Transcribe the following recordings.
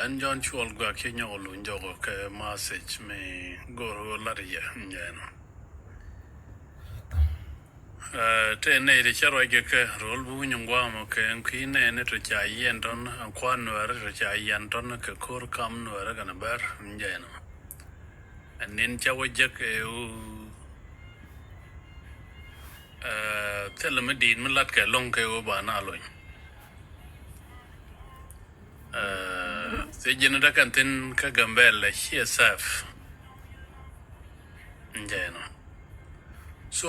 and John Chol got Kenya or Lunjogo message me go Laria. Tene the Charogeke, roll Bunyam Guamoke, and Queen and it which I yiɛn and Quan Nuer, which I yiɛn ton, Kakor come Nuer and a bear, and then Chawajak, tell me, Dean Mulatka, Lonke Oba Naloin. The general cantin Gambella, she is safe. So,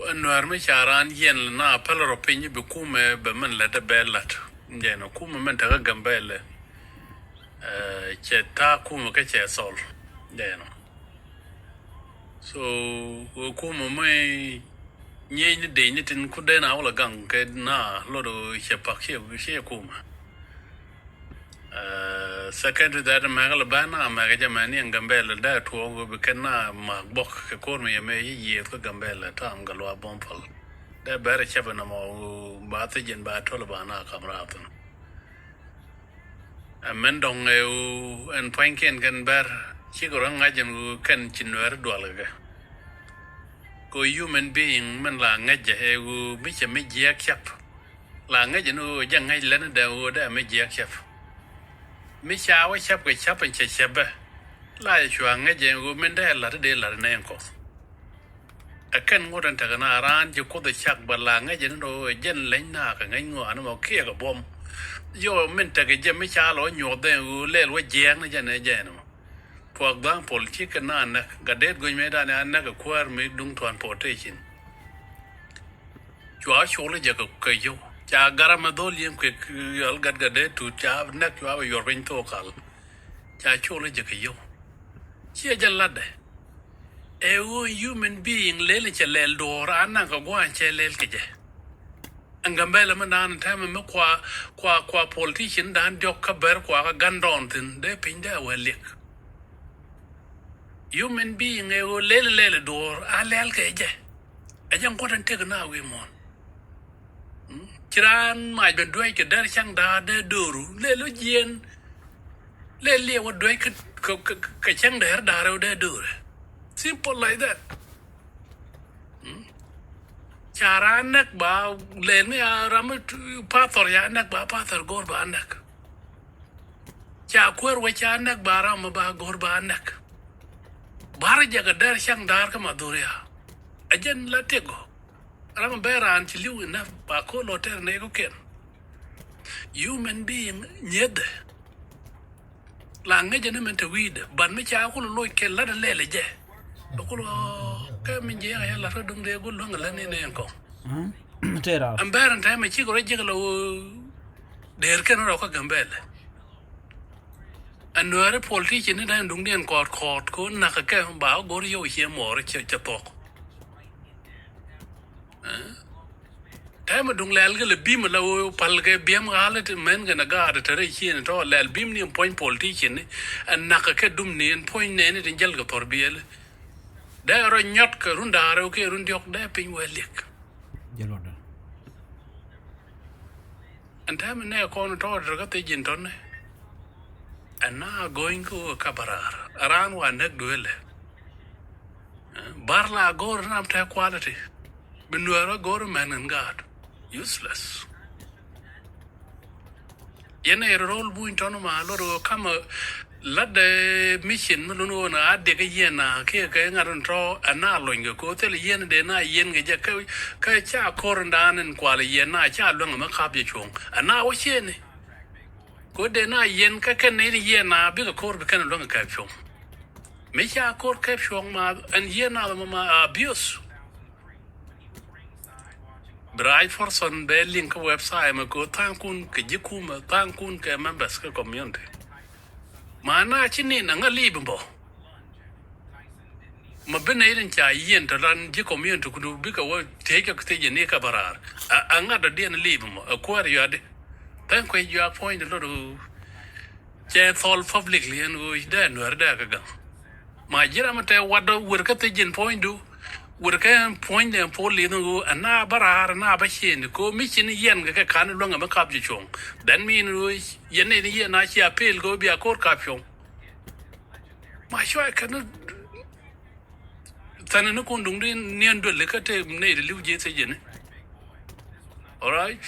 and Nuer Charan yen na peller opinion becume bemen let a bellat. Jeno, cum menta Gambella. Cheta cum catch sol. Jeno. So, cum may yen de nitin kudena all a gang, na lodo shapaki, cum. Second to that, Magalabana, Magajamani, and Gambella, that will become my book, a corner may ye for Gambella, Tom Galoa Bompel. That better Chabanamo, Bathage and Batolabana, Camraton. A Mendong and Pankin can bear Chigorangajam who can Chinuer Dwalaga. Go human being, men la Naja, who bitch a midjak chap. La Najan who young I learned that would a midjak chap. Misha was chap with chap and chaba. Lie shuang a jen woman there, de la nanko. A can wouldn't take an around you call the chuck, but lang a jen or a jen lena and ango animal care a bomb. Your men take a jemichal on your then who lay with jang and jen. For example, chicken and gadet going made an acquire me dung to importation. You are surely jack of kayo. Cha garamadolium quick you'll get gadet to chav neck you have your ring tokal. Cha surely jackayo. Chia jalade. A human being lelicha lel door anaka go and chelel kije. And Gambella man time me qua politician dan joka ber qua gandon thin de pin there well lick. Human being a lele door a lel kije. A young couldn't take an hour more. Chiran might be doing a der chang da de duru, le lugien, le lea what doing kachang der daro de dur. Simple like that. Charanak ba, le me a ramut pathor yanak ba pathor gorba anak. Chakur which anak baram ba gorba anak. Barajaga der chang dar kamaduria. Again let it go. I'm better until you enough Paco Lotter Nego can. Human being nyed. Language and weed, but me chakul look a lot of lele. Come in jail, I let her do the good long and in ankle. I'm better and time a chick regular there can rock a gambella. And no other politician in Dundian court, go Naka bow, go to you here more, church talk. Time dung lal beam low palga beam galet men gonna guard at a chin at all lal beam near point politician and Nakaka dumni and point nenit in Jelga Torbiel. There are not Karunda, okay, Rundiok dapping well lick. And time in there corner to got the ginton. And now going to a cabarar around one neck duel. Barla go up to quality. Benuera go to man and God. Useless. Yene roll buin tonoma loro come let the mission Muluno add the yena, Kaka and draw an allowing a cotel yen de na yen gajaka, Kacha corandan and quali yena, cha long a macabi chung, and now what's yen? Good de na yen kakan any yena, big a core became long a caption. Misha court caption and yena mama abuse. Bright for son be link website me go tankun ke jikuma tankun ke members ke community. Mana chini na ngalibbo. Mabene cha yen to ran ji community kudu bika wo take a stage ne ka barar. Anga da den libmo acquire you ade. Thank you appoint a lot of chat all publicly and we then were there. My jiramate what the work at the point do. would can point them for little go and na barar na bashin go mission yen ga kan long a cap chong then mean yen yen na chi appeal go be a court caption my sure I cannot tanana kundung din nian do lekate ne liu je se jen all right